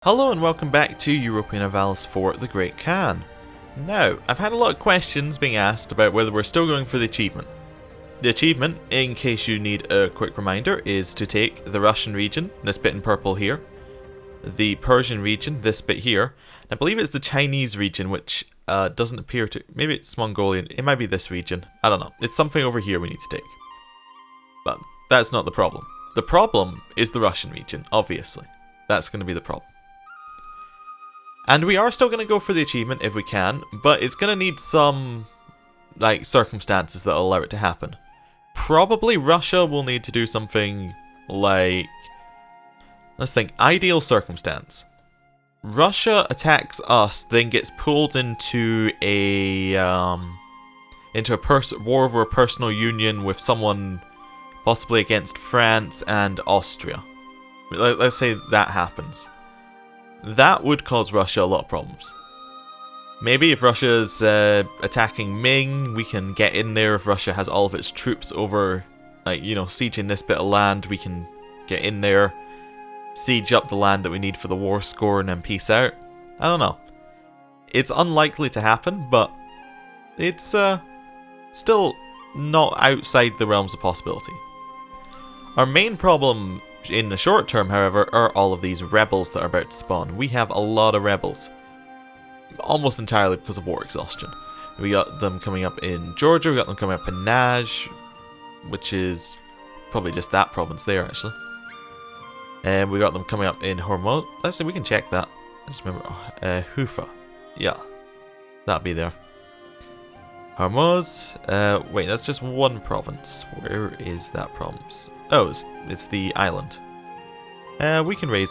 Hello and welcome back to Europa Universalis IV, the Great Khan. Now, I've had a lot of questions being asked about whether we're still going for the achievement. The achievement, in case you need a quick reminder, is to take the Russian region, this bit in purple here, the Persian region, this bit here, and I believe it's the Chinese region, which doesn't appear to... maybe it's Mongolian, it might be this region, I don't know. It's something over here we need to take. But that's not the problem. The problem is the Russian region, obviously. That's going to be the problem. And we are still going to go for the achievement if we can, but it's going to need some, like, circumstances that will allow it to happen. Probably Russia will need to do something like, let's think, ideal circumstance. Russia attacks us, then gets pulled into a war over a personal union with someone possibly against France and Austria. Let's say that happens. That would cause Russia a lot of problems. Maybe if Russia's attacking Ming, we can get in there. If Russia has all of its troops over, like, you know, sieging this bit of land, we can get in there, siege up the land that we need for the war score, and then peace out. I don't know. It's unlikely to happen, but it's still not outside the realms of possibility. Our main problem in the short term, however, are all of these rebels that are about to spawn. We have a lot of rebels. Almost entirely because of war exhaustion. We got them coming up in Georgia, we got them coming up in Naj, which is probably just that province there, actually. And we got them coming up in Hormuz. Let's see, we can check that. I just remember, Hufa. Yeah, that'll be there. Hormuz. Wait, that's just one province. Where is that province? Oh, it's the island. We can raise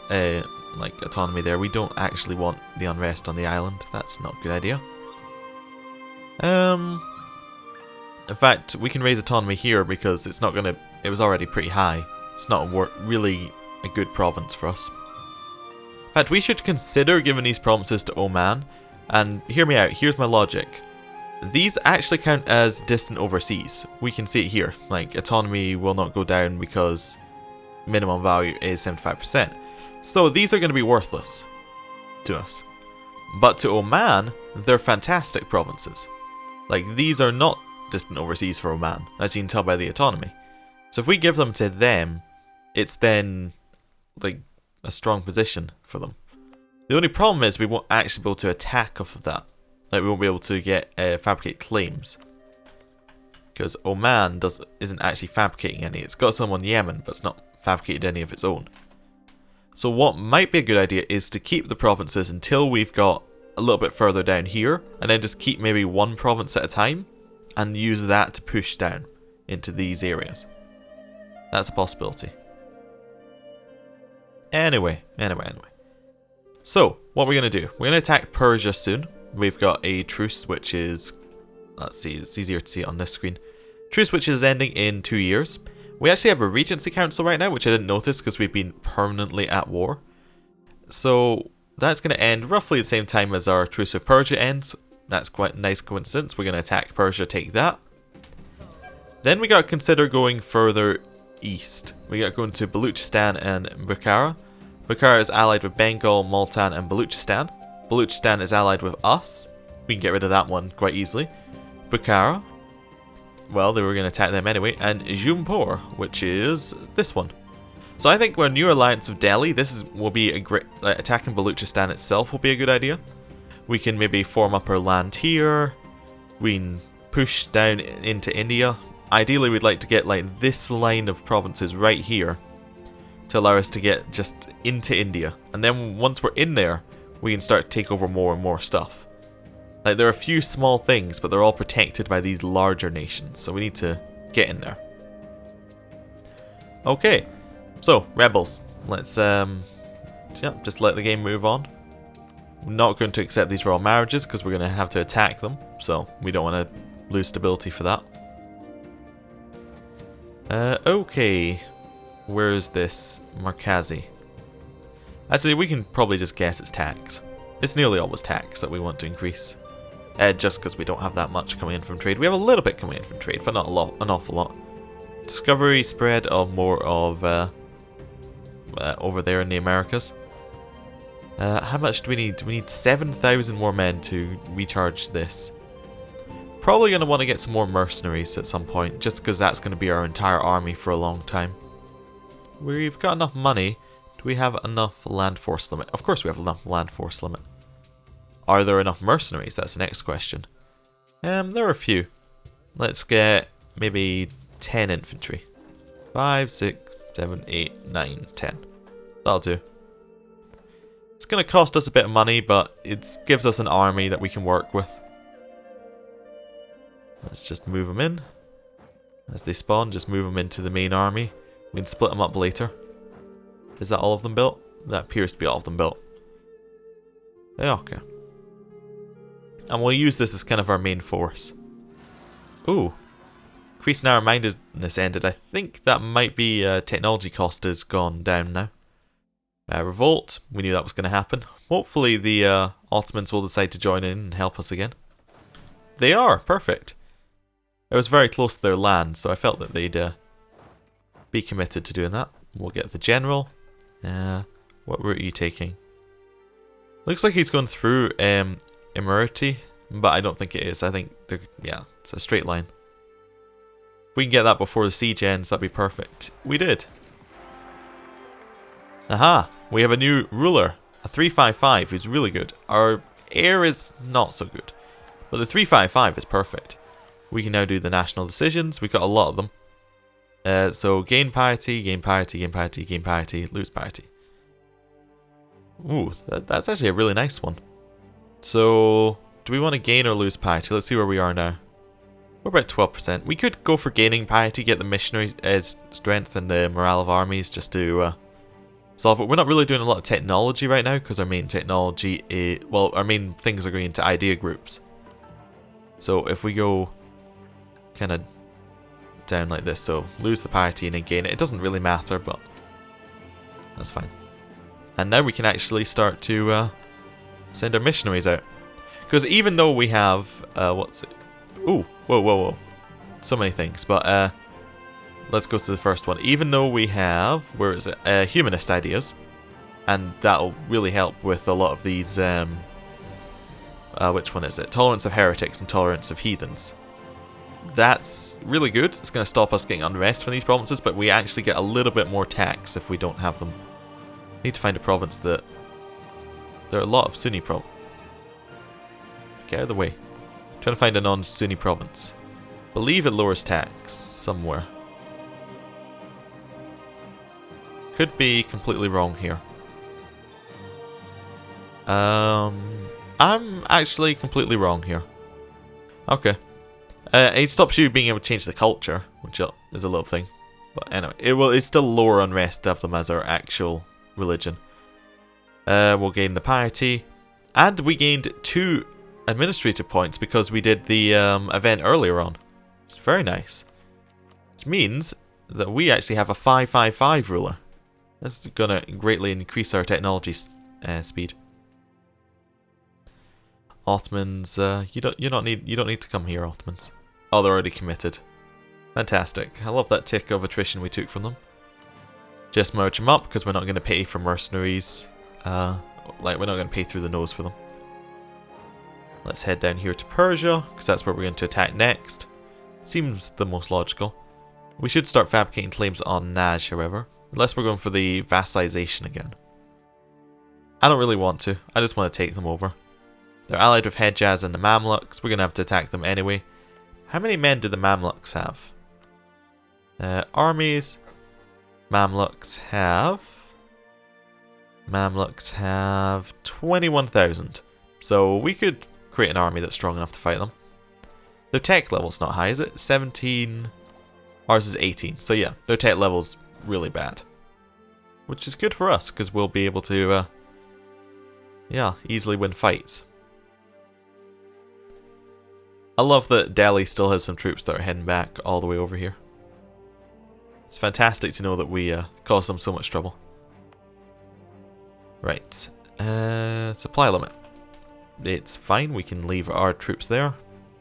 like autonomy there. We don't actually want the unrest on the island. That's not a good idea. In fact, we can raise autonomy here because it's not gonna. It was already pretty high. It's not really a good province for us. In fact, we should consider giving these provinces to Oman. And hear me out. Here's my logic. These actually count as distant overseas. We can see it here. Like, autonomy will not go down because minimum value is 75%. So these are going to be worthless to us. But to Oman, they're fantastic provinces. Like, these are not distant overseas for Oman, as you can tell by the autonomy. So if we give them to them, it's then, like, a strong position for them. The only problem is we won't actually be able to attack off of that. Like, we won't be able to get fabricate claims. Because Oman isn't actually fabricating any. It's got some on Yemen, but it's not fabricated any of its own. So what might be a good idea is to keep the provinces until we've got a little bit further down here, and then just keep maybe one province at a time, and use that to push down into these areas. That's a possibility. Anyway. So, what we're going to do, we're going to attack Persia soon. We've got a truce which is, let's see, it's easier to see it on this screen. Truce which is ending in 2 years. We actually have a Regency Council right now, which I didn't notice because we've been permanently at war. So that's going to end roughly the same time as our truce with Persia ends. That's quite a nice coincidence. We're going to attack Persia, take that. Then we got to consider going further east. We got to go into Baluchistan and Bukhara. Bukhara is allied with Bengal, Multan and Baluchistan. Baluchistan is allied with us. We can get rid of that one quite easily. Bukhara. Well, they were going to attack them anyway. And Jumpur, which is this one. So I think our new alliance with Delhi, will be a great... attacking Baluchistan itself will be a good idea. We can maybe form up our land here. We can push down into India. Ideally, we'd like to get like this line of provinces right here to allow us to get just into India. And then once we're in there, we can start to take over more and more stuff. Like, there are a few small things, but they're all protected by these larger nations, so we need to get in there. Okay, so, rebels. Let's, just let the game move on. We're not going to accept these royal marriages, because we're going to have to attack them, so we don't want to lose stability for that. Okay. Where is this? Markazi. Actually, we can probably just guess it's tax. It's nearly always tax that we want to increase. Just because we don't have that much coming in from trade. We have a little bit coming in from trade, but not a lot, an awful lot. Discovery spread of more of over there in the Americas. How much do we need? We need 7,000 more men to recharge this. Probably going to want to get some more mercenaries at some point, just because that's going to be our entire army for a long time. We've got enough money. Do we have enough land force limit? Of course we have enough land force limit. Are there enough mercenaries? That's the next question. There are a few. Let's get maybe 10 infantry. 5, 6, 7, 8, 9, 10. That'll do. It's going to cost us a bit of money, but it gives us an army that we can work with. Let's just move them in. As they spawn, just move them into the main army. We can split them up later. Is that all of them built? That appears to be all of them built. Yeah, okay. And we'll use this as kind of our main force. Ooh. Increase narrow-mindedness ended. I think that might be technology cost has gone down now. Revolt. We knew that was going to happen. Hopefully the Ottomans will decide to join in and help us again. They are. Perfect. It was very close to their land, so I felt that they'd be committed to doing that. We'll get the general. What route are you taking? Looks like he's going through Emirati, but I don't think it is. I think, yeah, it's a straight line. If we can get that before the siege ends, that'd be perfect. We did. Aha! We have a new ruler. A 355 who's really good. Our heir is not so good. But the 355 is perfect. We can now do the national decisions. We've got a lot of them. So gain parity, gain parity, gain parity, gain parity, lose parity. Ooh, that's actually a really nice one. So, do we want to gain or lose parity? Let's see where we are now. We're about 12%. We could go for gaining parity, get the missionary strength and the morale of armies just to solve it. We're not really doing a lot of technology right now because our main technology is, well, our main things are going into idea groups. So if we go kind of down like this, so lose the parity and then gain it. It doesn't really matter, but that's fine. And now we can actually start to send our missionaries out. Because even though we have, what's it? Ooh, whoa, whoa, whoa. So many things, but let's go to the first one. Even though we have, where is it? Humanist ideas. And that'll really help with a lot of these, which one is it? Tolerance of heretics and tolerance of heathens. That's really good. It's going to stop us getting unrest from these provinces, but we actually get a little bit more tax if we don't have them. Need to find a province that... There are a lot of Sunni provinces. Get out of the way. Trying to find a non-Sunni province. Believe it lowers tax somewhere. Could be completely wrong here. I'm actually completely wrong here. Okay. It stops you being able to change the culture, which is a little thing. But anyway, it's still lower unrest to have them as our actual religion. We'll gain the piety. And we gained 2 administrative points because we did the event earlier on. It's very nice. Which means that we actually have a 555 ruler. That's going to greatly increase our technology speed. Ottomans, you don't need to come here, Ottomans. Oh, they're already committed. Fantastic. I love that tick of attrition we took from them. Just merge them up because we're not going to pay for mercenaries. Like we're not going to pay through the nose for them. Let's head down here to Persia because that's where we're going to attack next. Seems the most logical. We should start fabricating claims on Naj, however, unless we're going for the vassalization again. I don't really want to. I just want to take them over. They're allied with Hejaz and the Mamluks. We're going to have to attack them anyway. How many men do the Mamluks have? Armies. Mamluks have 21,000. So we could create an army that's strong enough to fight them. Their tech level's not high, is it? 17. Ours is 18. So yeah, their tech level's really bad. Which is good for us, because we'll be able to, yeah, easily win fights. I love that Delhi still has some troops that are heading back all the way over here. It's fantastic to know that we caused them so much trouble. Right. Supply limit. It's fine, we can leave our troops there.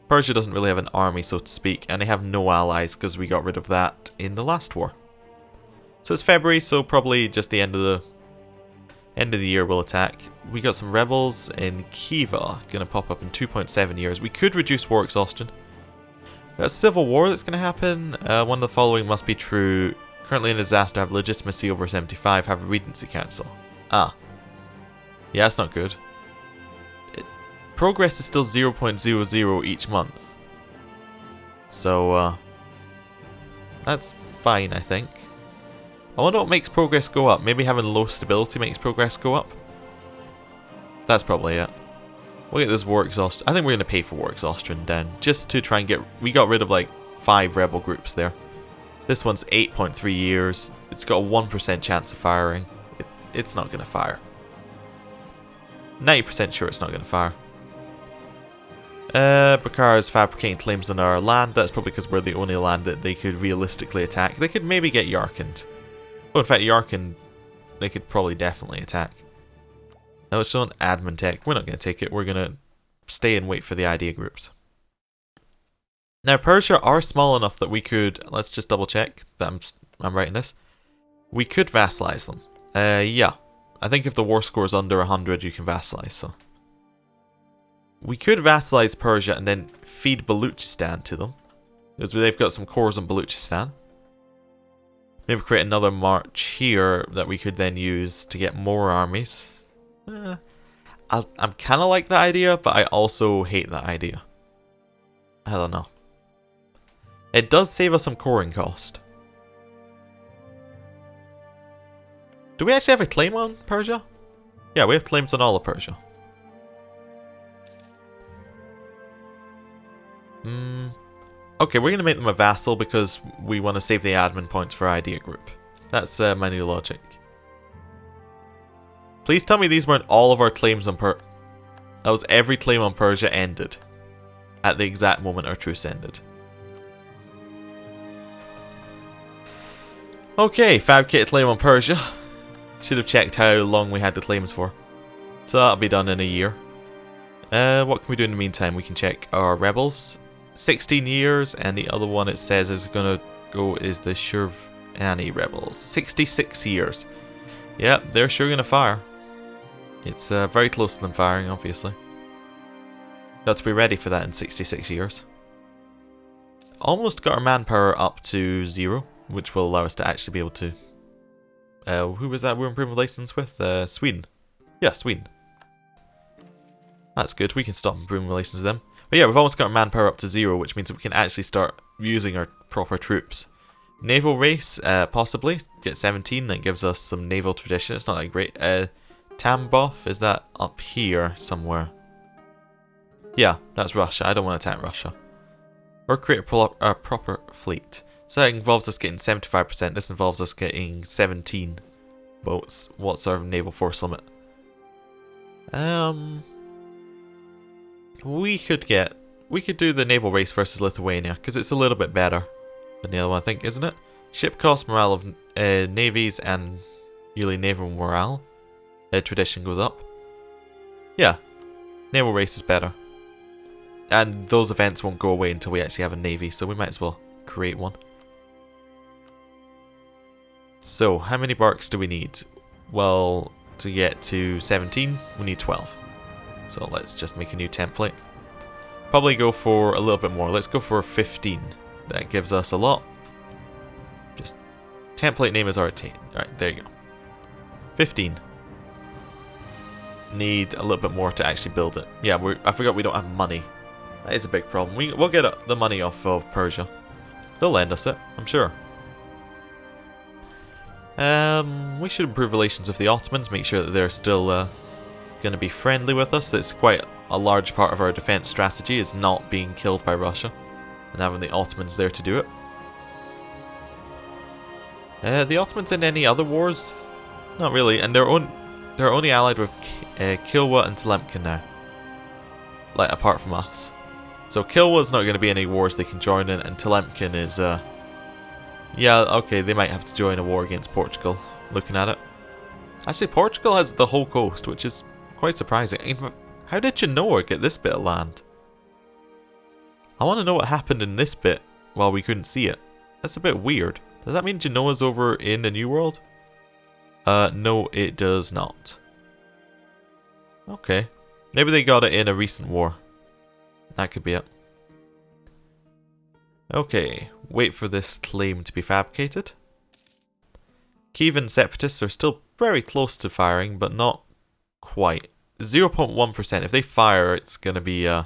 Persia doesn't really have an army, so to speak, and they have no allies because we got rid of that in the last war. So it's February, so probably just the end of the year we'll attack. we got some rebels in Khiva, gonna pop up in 2.7 years. We could reduce war exhaustion. A civil war that's gonna happen. One of the following must be true. Currently in a disaster, have legitimacy over 75, have a regency council. Ah. Yeah, that's not good. Progress is still 0.00 each month. So, that's fine, I think. I wonder what makes progress go up. Maybe having low stability makes progress go up? That's probably it. We'll get this war exhaustion. I think we're going to pay for war exhaustion down. Just to try and get... We got rid of like 5 rebel groups there. This one's 8.3 years. It's got a 1% chance of firing. It's not going to fire. 90% sure it's not going to fire. Bakar is fabricating claims on our land. That's probably because we're the only land that they could realistically attack. They could maybe get Yarkand. Oh, in fact, Yarkand, they could probably definitely attack. Now it's on admin tech. We're not going to take it. We're going to stay and wait for the idea groups. Now, Persia are small enough that we could... Let's just double check that I'm right in this. We could vassalize them. Yeah. I think if the war score is under 100, you can vassalize, so... We could vassalize Persia and then feed Baluchistan to them. Because they've got some cores in Baluchistan. Maybe create another march here that we could then use to get more armies. I'm kind of like that idea, but I also hate that idea. I don't know. It does save us some coring cost. Do we actually have a claim on Persia? Yeah, we have claims on all of Persia. Okay, we're going to make them a vassal because we want to save the admin points for idea group. That's my new logic. Please tell me these weren't all of our claims on That was every claim on Persia ended. At the exact moment our truce ended. Okay, fabricated claim on Persia. Should have checked how long we had the claims for. So that'll be done in a year. What can we do in the meantime? We can check our rebels. 16 years, and the other one it says is going to go is the Shirvani rebels. 66 years. Yeah, they're sure going to fire. It's very close to them firing, obviously. Got to be ready for that in 66 years. Almost got our manpower up to 0, which will allow us to actually be able to... who was that we're improving relations with? Sweden. Yeah, Sweden. That's good, we can stop improving relations with them. But yeah, we've almost got our manpower up to 0, which means that we can actually start using our proper troops. Naval race, possibly. Get 17, that gives us some naval tradition. It's not that great. Tambov, is that up here somewhere? Yeah, that's Russia. I don't want to attack Russia. Or create a proper fleet. So that involves us getting 75%. This involves us getting 17 boats. What's our naval force limit? We could do the naval race versus Lithuania, because it's a little bit better than the other one, I think, isn't it? Ship cost, morale of navies, and yearly naval morale. Tradition goes up. Yeah, naval race is better. And those events won't go away until we actually have a navy, so we might as well create one. So, how many barks do we need? Well, to get to 17, we need 12. So let's just make a new template. Probably go for a little bit more. Let's go for 15. That gives us a lot. Just template name is already. Alright, there you go. 15. Need a little bit more to actually build it. Yeah, I forgot we don't have money. That is a big problem. We'll get the money off of Persia. They'll lend us it, I'm sure. We should improve relations with the Ottomans. Make sure that they're still going to be friendly with us. It's quite a large part of our defense strategy is not being killed by Russia and having the Ottomans there to do it. The Ottomans in any other wars? Not really, and they're only allied with Kilwa and Tlemcen now. Like, apart from us. So Kilwa's not going to be any wars they can join in, and Tlemcen is, yeah, okay, they might have to join a war against Portugal, looking at it. Actually, Portugal has the whole coast, which is quite surprising. How did Genoa get this bit of land? I want to know what happened in this bit while we couldn't see it. That's a bit weird. Does that mean Genoa's over in the New World? No, it does not. Okay. Maybe they got it in a recent war. That could be it. Okay. Wait for this claim to be fabricated. Kievan separatists are still very close to firing, but not quite. 0.1%. If they fire, it's going to be... yeah,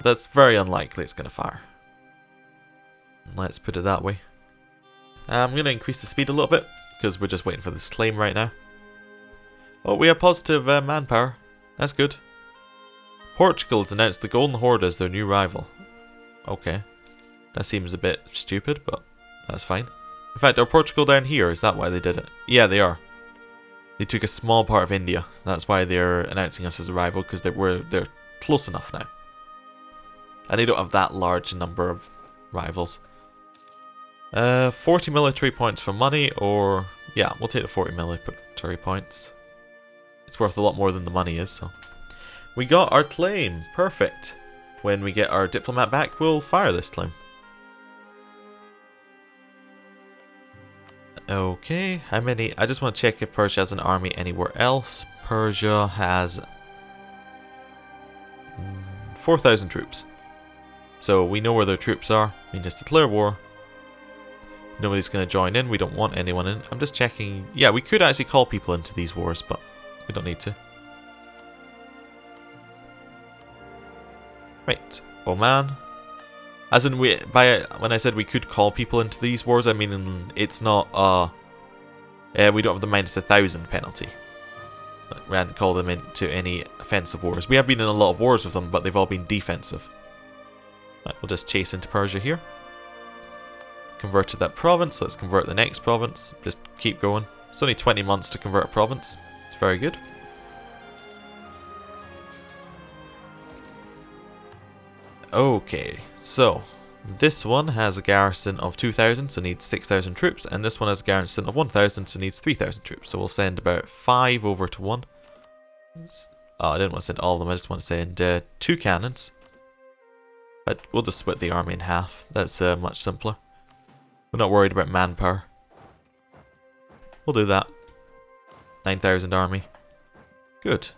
that's very unlikely it's going to fire. Let's put it that way. I'm going to increase the speed a little bit, because we're just waiting for this claim right now. Oh, we have positive manpower. That's good. Portugal has announced the Golden Horde as their new rival. Okay. That seems a bit stupid, but that's fine. In fact, are Portugal down here? Is that why they did it? Yeah, they are. They took a small part of India. That's why they're announcing us as a rival, because they're close enough now. And they don't have that large number of rivals. 40 military points for money, or... yeah, we'll take the 40 military points. It's worth a lot more than the money is, so... We got our claim! Perfect! When we get our diplomat back, we'll fire this claim. Okay, how many... I just want to check if Persia has an army anywhere else. Persia has... 4,000 troops. So we know where their troops are. We just declare war. Nobody's going to join in. We don't want anyone in. I'm just checking. Yeah, we could actually call people into these wars, but we don't need to. Right. Oman. As in, when I said we could call people into these wars, I mean it's not, we don't have the minus 1,000 penalty. We hadn't called them into any offensive wars. We have been in a lot of wars with them, but they've all been defensive. Right, we'll just chase into Persia here. Converted that province. Let's convert the next province. Just keep going. It's only 20 months to convert a province. It's very good. Okay, so this one has a garrison of 2,000, so needs 6,000 troops, and this one has a garrison of 1,000, so needs 3,000 troops. So we'll send about 5 over to one. Oh, I didn't want to send all of them, I just want to send 2 cannons. But we'll just split the army in half. That's much simpler. We're not worried about manpower. We'll do that. 9,000 army. Good.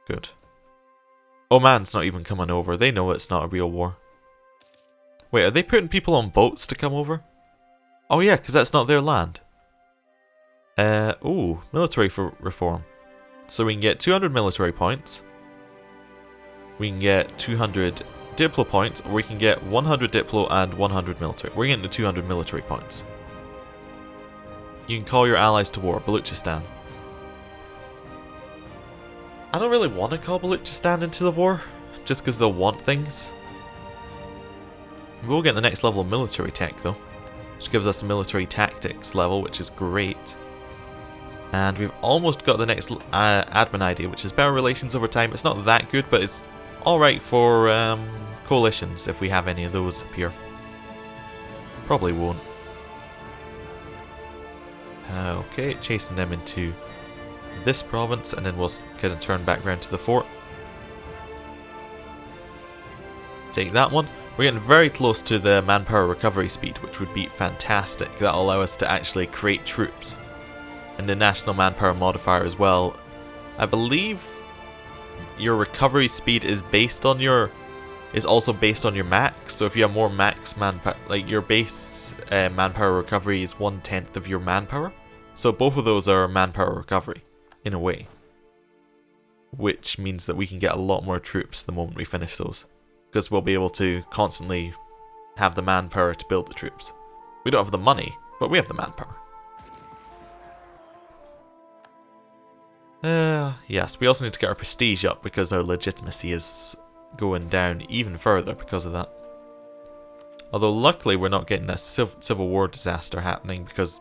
Good. Oman's not even coming over. They know it's not a real war. Wait, are they putting people on boats to come over? Oh yeah, because that's not their land. Ooh, military reform. So we can get 200 military points. We can get 200 Diplo points, or we can get 100 Diplo and 100 military. We're getting the 200 military points. You can call your allies to war. Baluchistan. I don't really want to call Baluchistan into the war, just because they'll want things. We'll get the next level of military tech though, which gives us a military tactics level, which is great. And we've almost got the next admin idea, which is better relations over time. It's not that good, but it's alright for coalitions, if we have any of those appear. Probably won't. Okay, chasing them into this province, and then we'll kind of turn back around to the fort. Take that one. We're getting very close to the manpower recovery speed, which would be fantastic. That'll allow us to actually create troops. And the national manpower modifier as well. I believe your recovery speed is also based on your max. So if you have more max manpower, like your base manpower recovery is 1/10 of your manpower. So both of those are manpower recovery, in a way. Which means that we can get a lot more troops the moment we finish those. Because we'll be able to constantly have the manpower to build the troops. We don't have the money, but we have the manpower. Yes, we also need to get our prestige up because our legitimacy is going down even further because of that. Although luckily we're not getting a civil war disaster happening because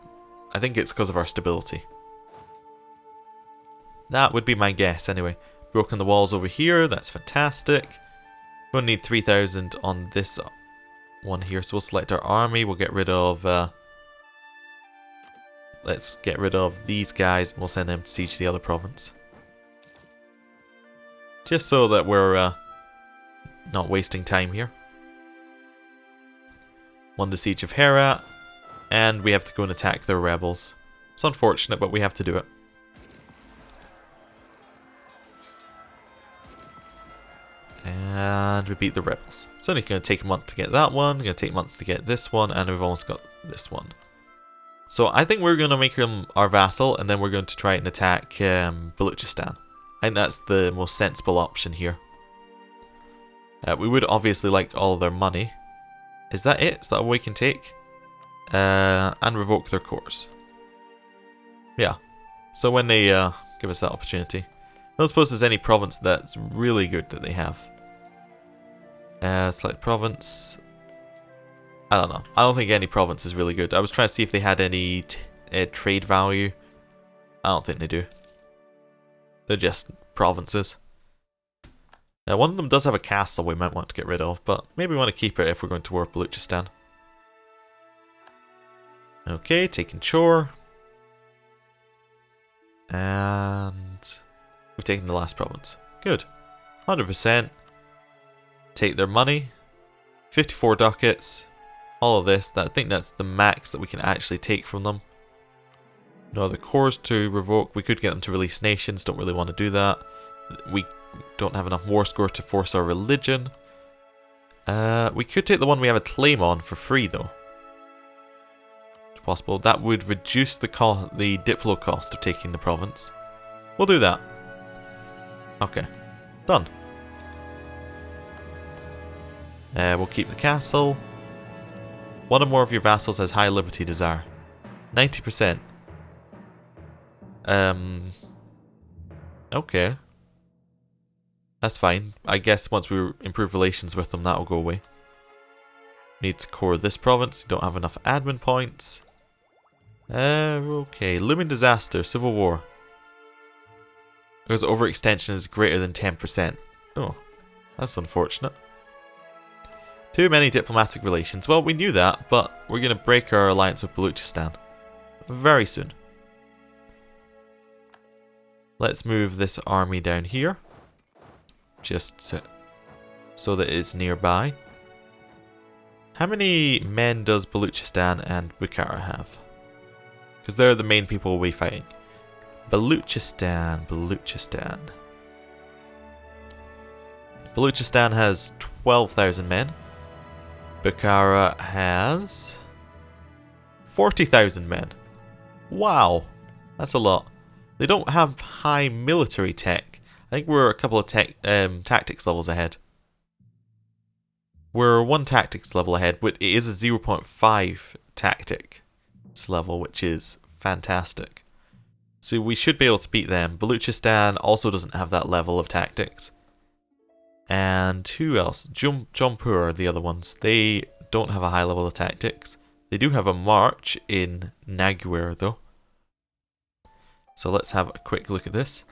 I think it's because of our stability. That would be my guess anyway. Broken the walls over here, that's fantastic. We only need 3,000 on this one here, so we'll select our army. We'll get rid of... let's get rid of these guys and we'll send them to siege the other province. Just so that we're not wasting time here. Won the siege of Herat, and we have to go and attack their rebels. It's unfortunate, but we have to do it. And we beat the rebels. It's only going to take a month to get that one, going to take a month to get this one, and we've almost got this one. So I think we're going to make him our vassal, and then we're going to try and attack Baluchistan. I think that's the most sensible option here. We would obviously like all of their money. Is that it? Is that all we can take? And revoke their cores. Yeah. So when they give us that opportunity. I don't suppose there's any province that's really good that they have. Select province. I don't know. I don't think any province is really good. I was trying to see if they had any trade value. I don't think they do. They're just provinces. Now, one of them does have a castle we might want to get rid of, but maybe we want to keep it if we're going to war with Baluchistan. Okay, taking Chor. And we've taken the last province. Good. 100%. Take their money. 54 ducats. All of this. I think that's the max that we can actually take from them. No other cores to revoke. We could get them to release nations. Don't really want to do that. We don't have enough war score to force our religion. We could take the one we have a claim on for free though. If possible. That would reduce the diplo cost of taking the province. We'll do that. Okay. Done. We'll keep the castle. One or more of your vassals has high liberty desire. 90%. Okay. That's fine. I guess once we improve relations with them, that'll go away. Need to core this province. Don't have enough admin points. Okay. Looming disaster. Civil war. Because overextension is greater than 10%. Oh, that's unfortunate. Too many diplomatic relations. Well, we knew that, but we're going to break our alliance with Baluchistan very soon. Let's move this army down here. Just so that it's nearby. How many men does Baluchistan and Bukhara have? Because they're the main people we'll be fighting. Baluchistan. Baluchistan has 12,000 men. Bukhara has 40,000 men. Wow, that's a lot. They don't have high military tech. I think we're a couple of tactics levels ahead. We're one tactics level ahead, but it is a 0.5 tactics level, which is fantastic. So we should be able to beat them. Baluchistan also doesn't have that level of tactics. And who else? Jaunpur are the other ones. They don't have a high level of tactics. They do have a march in Naguir though. So let's have a quick look at this.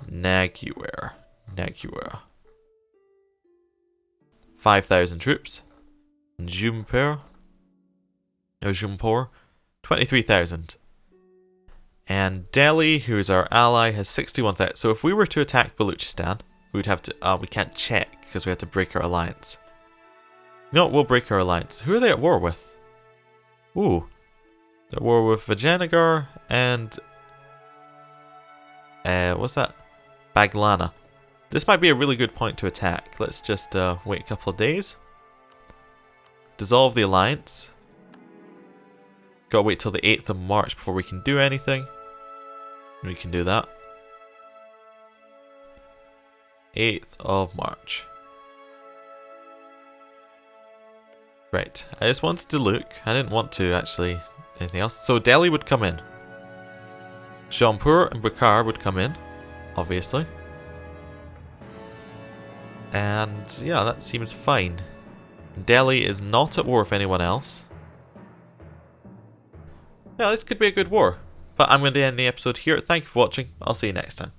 Naguir. 5,000 troops. Jaunpur, 23,000. And Delhi, who is our ally, has 61,000. So if we were to attack Baluchistan, we would have to. We can't check because we have to break our alliance. You know what? We'll break our alliance. Who are they at war with? Ooh, they're at war with Vijayanagar and what's that? Baglana. This might be a really good point to attack. Let's just wait a couple of days. Dissolve the alliance. Gotta wait till the 8th of March before we can do anything. We can do that. 8th of March. Right, I just wanted to look. I didn't want to actually anything else. So Delhi would come in. Jaunpur and Bukhara would come in, obviously. And yeah, that seems fine. Delhi is not at war with anyone else. Yeah, this could be a good war. But I'm going to end the episode here. Thank you for watching. I'll see you next time.